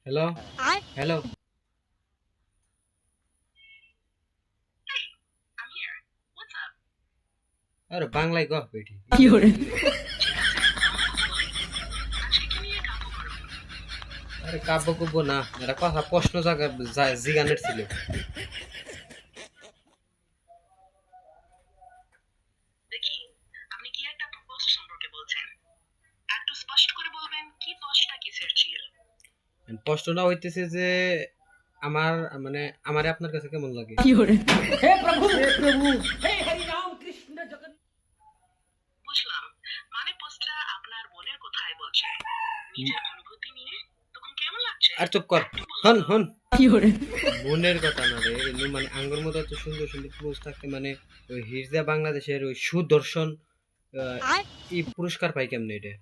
Hello hello আরে বাংলায় কহ বেটি কি করে আরে কাব্য কুব্য না এটা কথা প্রশ্ন জায়গা জিগানের ছিল দেখি আপনি কি একটা পোস্ট সম্পর্কে বলছেন একটু স্পষ্ট করে বলবেন কি পোস্টটা কিসের ছিল প্রশ্নটা হইতেছে যে আমার মানে আমারে আপনার কাছে কেমন লাগে কি করে বুঝলাম মানে পোস্টটা আপনার বোনের কোথায় বলছে নিজের অনুভূতি নিয়ে তখন কেমন লাগছে আর চুপ কর হন হন কি করে মনের কথা না রে এমনি মানে আঙ্গুর মতো এত সুন্দর সুন্দর পুরুষ থাকতে মানে ওই হিজড়া বাংলাদেশের ওই সুদর্শন এই পুরস্কার পাই কেমনে এটা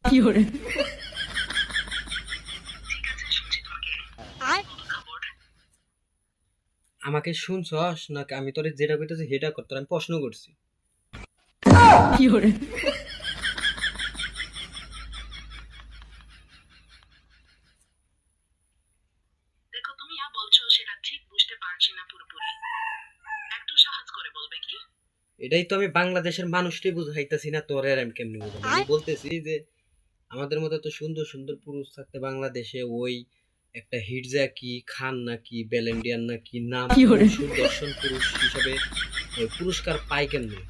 কি করে ঠিক আছে শুনছি তোমাকে কত খবর আমাকে শুনছস নাকি আমি তোরে যেটা কইতেছি সেটা কর তোর আমি প্রশ্ন করছি কি করে দেখো তুমি যা বলছো সেটা ঠিক বুঝতে পারছি না পুরোপুরি একটু সহজ করে বলবে কি এটাই তো আমি বাংলাদেশের মানুষটাই বুঝাইতেছি না তোরে আর আমি কেমনি বুঝাবো আমি বলতেছি যে আমাদের মতো তো সুন্দর সুন্দর পুরুষ থাকতে বাংলাদেশে ওই একটা হিরজা কি খান নাকি ব্যালেন্ডিয়ান নাকি নাম কি বলে? সুদর্শন পুরুষ হিসাবে ওই পুরস্কার পায় কেমনে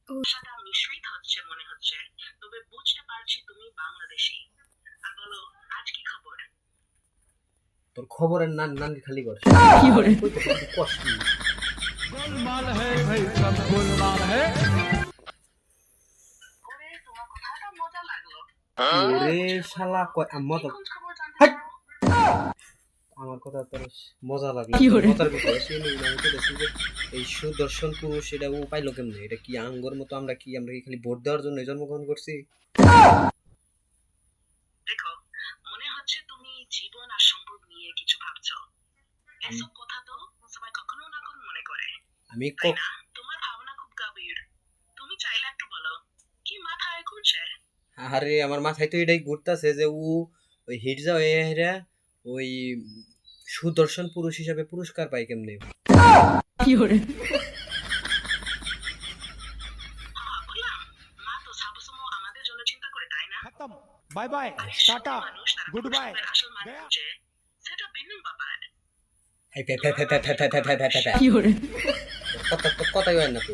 ভাষাটা মিশ্রিত হচ্ছে মনে হচ্ছে তবে বুঝতে পারছি তুমি বাংলাদেশী আর বলো আজ কি খবর তোর খবরের নান খালি কর কি বলে? কইতেছি কিন্তু কষ্ট নেই। गोलमाल है भाई सब गोलमाल है ওরে তোমার কথাটা মজা লাগলো ওরে শালা কয় মজা খোঁজ খবর জানতে হাট! চাও? আমার কথা তোর মজা লাগলো কি বলে? মজার বিষয় সে নেই আমি কইতেছি যে এই সুদর্শন পুরুষ এটা ও পাইলো কেমনে এটা কি আঙ্গর মতো আমরা কি খালি ভোট দেওয়ার জন্য জন্মগ্রহণ করছি দেখো মনে হচ্ছে তুমি জীবন আর সম্পর্ক নিয়ে কিছু ভাবছো এসব কথা তো সবাই কখনো না কখনো মনে করে আমি তাই না তোমার ভাবনা খুব গভীর তুমি চাইলে একটু বলো কি মাথায় ঘুরছে আরে আমার মাথায় তো এটাই ঘুরতেছে যে ও ওই হিরজা হয়ে হেরা ওই সুদর্শন পুরুষ হিসাবে পুরস্কার পায় কেমনে কি করে হ্যাঁ বললাম মা তো সবসময় আমাদের জন্য চিন্তা করে তাই না खत्म बाय बाय আর टाटा মানুষ তারা गुड बाय পুরুষদের আসল মানে गया বুঝে সেটা ভিন্ন ব্যাপার এই pay pay pay pay pay pay pay pay pay pay. কি করে কথা কথাই হয় না তো